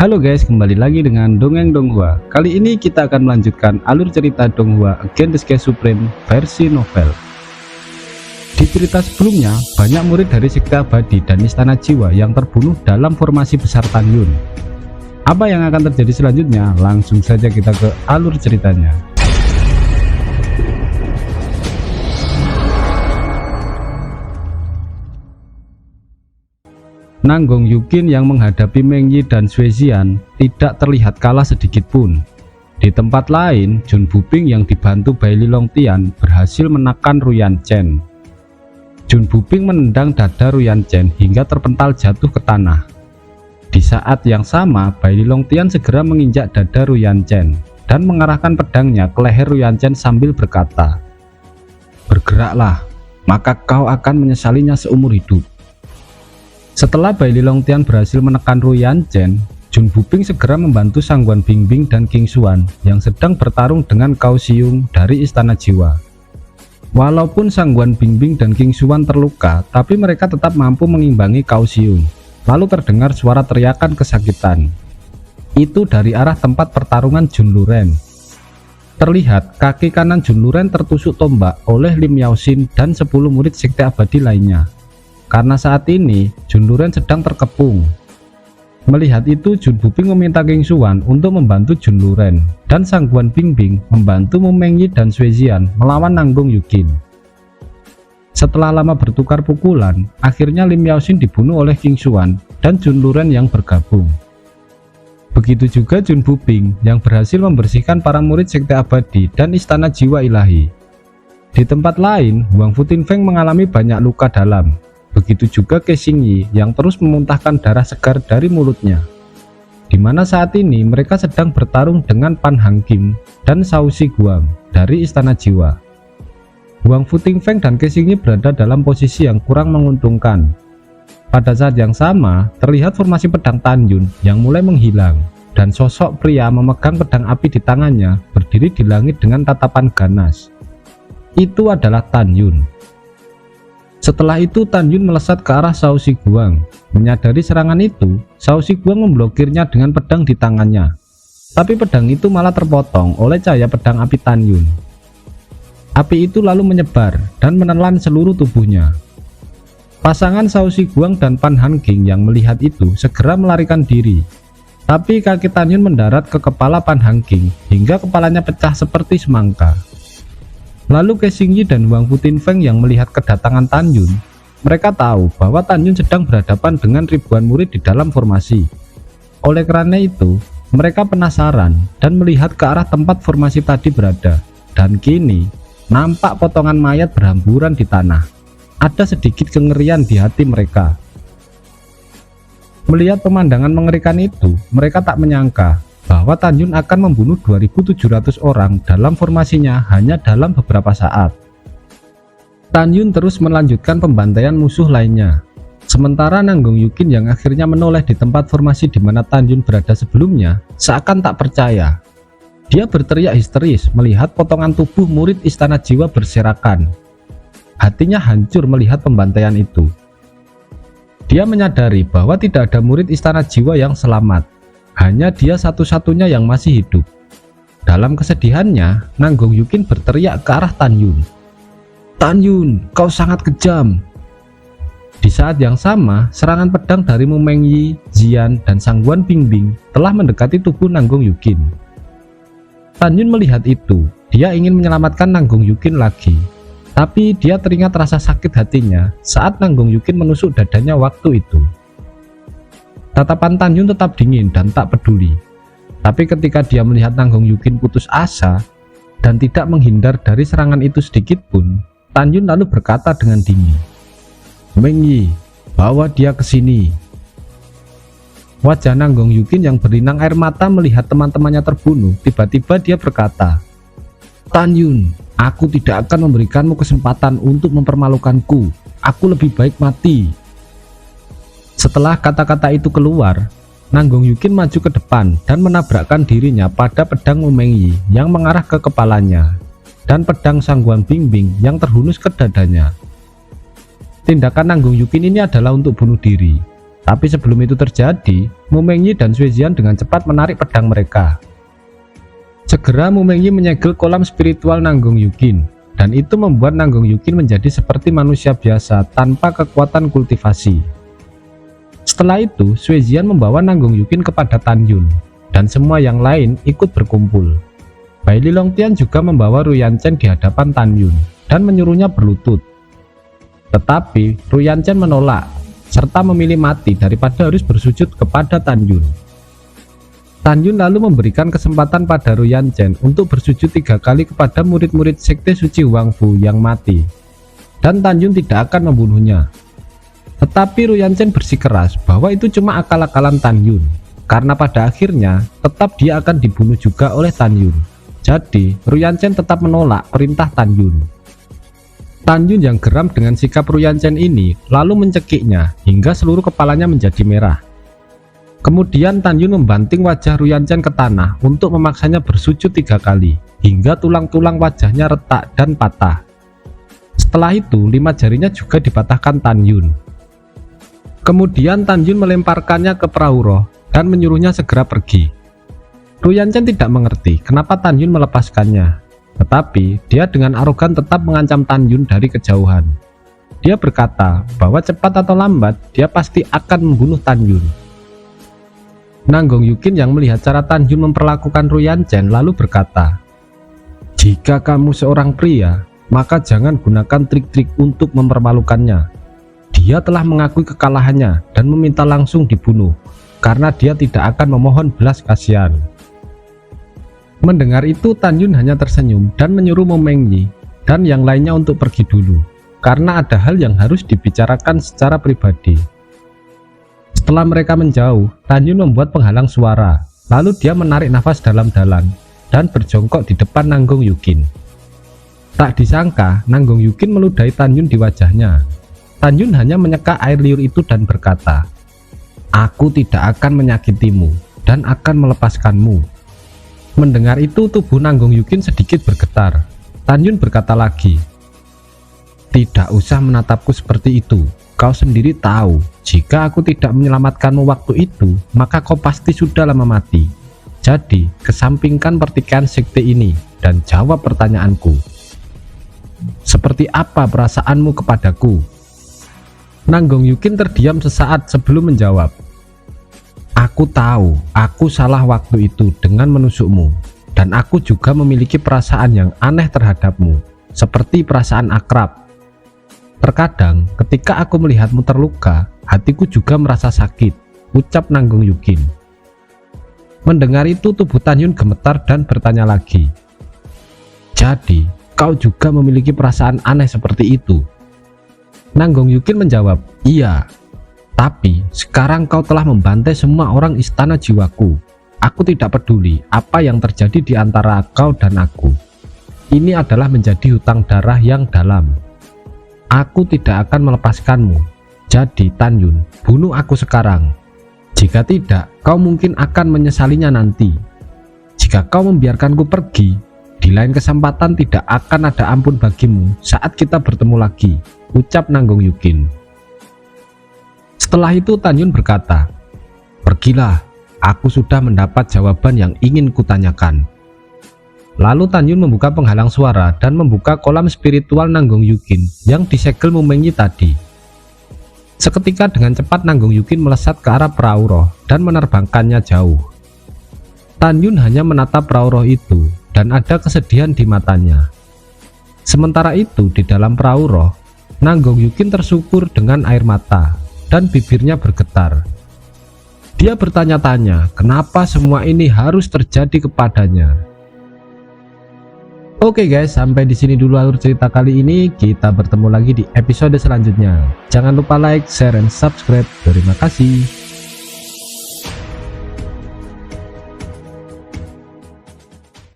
Halo guys, kembali lagi dengan Dongeng Donghua. Kali ini kita akan melanjutkan alur cerita Donghua Against the Sky Supreme versi novel. Di cerita sebelumnya, banyak murid dari Sekte Abadi dan Istana Jiwa yang terbunuh dalam formasi besar Tan Yun. Apa yang akan terjadi selanjutnya? Langsung saja kita ke alur ceritanya. Nanggong Yukin yang menghadapi Meng Yi dan Sui Xian tidak terlihat kalah sedikit pun. Di tempat lain, Jun Buping yang dibantu Bai Lilongtian berhasil menekan Ruyan Chen. Jun Buping menendang dada Ruyan Chen hingga terpental jatuh ke tanah. Di saat yang sama, Bai Lilongtian segera menginjak dada Ruyan Chen dan mengarahkan pedangnya ke leher Ruyan Chen sambil berkata, "Bergeraklah, maka kau akan menyesalinya seumur hidup." Setelah Bai Lilongtian berhasil menekan Ruyan Chen, Jun Buping segera membantu Sangguan Bingbing dan King Xuan yang sedang bertarung dengan Cao Xiong dari Istana Jiwa. Walaupun Sangguan Bingbing dan King Xuan terluka, tapi mereka tetap mampu mengimbangi Cao Xiong. Lalu terdengar suara teriakan kesakitan. Itu dari arah tempat pertarungan Jun Luren. Terlihat kaki kanan Jun Luren tertusuk tombak oleh Lim Yaoxin dan 10 murid Sekte Abadi lainnya. Karena saat ini Jun Luren sedang terkepung. Melihat itu, Jun Buping meminta King Xuan untuk membantu Jun Luren dan Sangguan Bingbing membantu Meng Yi dan Sui Xian melawan Nanggong Yukin. Setelah lama bertukar pukulan, akhirnya Lim Yaoxin dibunuh oleh King Xuan dan Jun Luren yang bergabung. Begitu juga Jun Buping yang berhasil membersihkan para murid Sekte Abadi dan Istana Jiwa Ilahi. Di tempat lain, Huang Futinfeng mengalami banyak luka dalam. Begitu juga Ke Xingyi yang terus memuntahkan darah segar dari mulutnya. Di mana saat ini mereka sedang bertarung dengan Pan Hang Kim dan Shao Shi Guang dari Istana Jiwa. Huang Futinfeng dan Ke Xingyi berada dalam posisi yang kurang menguntungkan. Pada saat yang sama, terlihat formasi pedang Tan Yun yang mulai menghilang dan sosok pria memegang pedang api di tangannya berdiri di langit dengan tatapan ganas. Itu adalah Tan Yun. Setelah itu Tan Yun melesat ke arah Shao Shi Guang. Menyadari serangan itu, Shao Shi Guang memblokirnya dengan pedang di tangannya. Tapi pedang itu malah terpotong oleh cahaya pedang api Tan Yun. Api itu lalu menyebar dan menelan seluruh tubuhnya. Pasangan Shao Shi Guang dan Pan Han King yang melihat itu segera melarikan diri. Tapi kaki Tan Yun mendarat ke kepala Pan Han King hingga kepalanya pecah seperti semangka. Lalu Ke Xingyi dan Huang Futinfeng yang melihat kedatangan Tan Yun, mereka tahu bahwa Tan Yun sedang berhadapan dengan ribuan murid di dalam formasi. Oleh karena itu, mereka penasaran dan melihat ke arah tempat formasi tadi berada. Dan kini, nampak potongan mayat berhamburan di tanah. Ada sedikit kengerian di hati mereka. Melihat pemandangan mengerikan itu, mereka tak menyangka bahwa Tan Yun akan membunuh 2.700 orang dalam formasinya hanya dalam beberapa saat. Tan Yun terus melanjutkan pembantaian musuh lainnya. Sementara Nanggong Yukin yang akhirnya menoleh di tempat formasi di mana Tan Yun berada sebelumnya, seakan tak percaya. Dia berteriak histeris melihat potongan tubuh murid Istana Jiwa berserakan. Hatinya hancur melihat pembantaian itu. Dia menyadari bahwa tidak ada murid Istana Jiwa yang selamat. Hanya dia satu-satunya yang masih hidup. Dalam kesedihannya, Nanggong Yukin berteriak ke arah Tan Yun. "Tan Yun, kau sangat kejam." Di saat yang sama, serangan pedang dari Meng Yi, Xian, dan Sangguan Bingbing telah mendekati tubuh Nanggong Yukin. Tan Yun melihat itu, dia ingin menyelamatkan Nanggong Yukin lagi. Tapi dia teringat rasa sakit hatinya saat Nanggong Yukin menusuk dadanya waktu itu. Tatapan Tan Yun tetap dingin dan tak peduli. Tapi ketika dia melihat Nanggong Yukin putus asa dan tidak menghindar dari serangan itu sedikit pun, Tan Yun lalu berkata dengan dingin, "Meng Yi, bawa dia ke sini." Wajah Nanggong Yukin yang berlinang air mata melihat teman-temannya terbunuh. Tiba-tiba dia berkata, "Tan Yun, aku tidak akan memberikanmu kesempatan untuk mempermalukanku. Aku lebih baik mati." Setelah kata-kata itu keluar, Nanggong Yukin maju ke depan dan menabrakkan dirinya pada pedang Meng Yi yang mengarah ke kepalanya dan pedang Sangguan Bingbing yang terhunus ke dadanya. Tindakan Nanggong Yukin ini adalah untuk bunuh diri. Tapi sebelum itu terjadi, Mu Mengyi dan Sui Jian dengan cepat menarik pedang mereka. Segera Mu Mengyi menyegel kolam spiritual Nanggong Yukin, dan itu membuat Nanggong Yukin menjadi seperti manusia biasa tanpa kekuatan kultivasi. Setelah itu, Sui Jian membawa Nanggong Yukin kepada Tan Yun, dan semua yang lain ikut berkumpul. Bai Lilongtian juga membawa Ruyan Chen di hadapan Tan Yun dan menyuruhnya berlutut. Tetapi Ruyan Chen menolak, serta memilih mati daripada harus bersujud kepada Tan Yun. Tan Yun lalu memberikan kesempatan pada Ruyan Chen untuk bersujud 3 kali kepada murid-murid sekte suci Huangfu yang mati, dan Tan Yun tidak akan membunuhnya. Tetapi Ruyan Chen bersikeras bahwa itu cuma akal-akalan Tan Yun, karena pada akhirnya tetap dia akan dibunuh juga oleh Tan Yun. Jadi Ruyan Chen tetap menolak perintah Tan Yun. Tan Yun yang geram dengan sikap Ruyan Chen ini lalu mencekiknya hingga seluruh kepalanya menjadi merah. Kemudian Tan Yun membanting wajah Ruyan Chen ke tanah untuk memaksanya bersujud 3 kali hingga tulang-tulang wajahnya retak dan patah. Setelah itu 5 jarinya juga dipatahkan Tan Yun. Kemudian Tan Yun melemparkannya ke perahu roh dan menyuruhnya segera pergi. Ruyan Chen tidak mengerti kenapa Tan Yun melepaskannya, tetapi dia dengan arogan tetap mengancam Tan Yun dari kejauhan. Dia berkata bahwa cepat atau lambat dia pasti akan membunuh Tan Yun. Nanggong Yukin yang melihat cara Tan Yun memperlakukan Ruyan Chen lalu berkata, "Jika kamu seorang pria, maka jangan gunakan trik-trik untuk mempermalukannya. Dia telah mengakui kekalahannya dan meminta langsung dibunuh, karena dia tidak akan memohon belas kasihan." Mendengar itu Tan Yun hanya tersenyum dan menyuruh Mu Mengyi dan yang lainnya untuk pergi dulu, karena ada hal yang harus dibicarakan secara pribadi. Setelah mereka menjauh, Tan Yun membuat penghalang suara, lalu dia menarik nafas dalam-dalam dan berjongkok di depan Nanggong Yukin. Tak disangka Nanggong Yukin meludahi Tan Yun di wajahnya. Tan Yun hanya menyeka air liur itu dan berkata, "Aku tidak akan menyakitimu dan akan melepaskanmu." Mendengar itu tubuh Nanggong Yukin sedikit bergetar. Tan Yun berkata lagi, "Tidak usah menatapku seperti itu. Kau sendiri tahu, jika aku tidak menyelamatkanmu waktu itu, maka kau pasti sudah lama mati. Jadi, kesampingkan pertikaian sekte ini dan jawab pertanyaanku. Seperti apa perasaanmu kepadaku?" Nanggong Yukin terdiam sesaat sebelum menjawab, "Aku tahu, aku salah waktu itu dengan menusukmu, dan aku juga memiliki perasaan yang aneh terhadapmu, seperti perasaan akrab. Terkadang ketika aku melihatmu terluka, hatiku juga merasa sakit," ucap Nanggong Yukin. Mendengar itu tubuh Tan Yun gemetar dan bertanya lagi, "Jadi kau juga memiliki perasaan aneh seperti itu?" Nanggong Yukin menjawab, "Iya, tapi sekarang kau telah membantai semua orang istana jiwaku. Aku tidak peduli apa yang terjadi di antara kau dan aku. Ini adalah menjadi hutang darah yang dalam. Aku tidak akan melepaskanmu. Jadi Tan Yun, bunuh aku sekarang. Jika tidak, kau mungkin akan menyesalinya nanti. Jika kau membiarkanku pergi, di lain kesempatan tidak akan ada ampun bagimu saat kita bertemu lagi," ucap Nanggong Yukin. Setelah itu Tan Yun berkata, "Pergilah, aku sudah mendapat jawaban yang ingin kutanyakan." Lalu Tan Yun membuka penghalang suara dan membuka kolam spiritual Nanggong Yukin yang disegel Mu Mengyi tadi. Seketika dengan cepat Nanggong Yukin melesat ke arah perahu roh dan menerbangkannya jauh. Tan Yun hanya menatap perahu roh itu dan ada kesedihan di matanya. Sementara itu di dalam perahu roh, Nanggong Yukin tersungkur dengan air mata dan bibirnya bergetar. Dia bertanya-tanya kenapa semua ini harus terjadi kepadanya. Oke guys, sampai di sini dulu alur cerita kali ini. Kita bertemu lagi di episode selanjutnya. Jangan lupa like, share, dan subscribe. Terima kasih.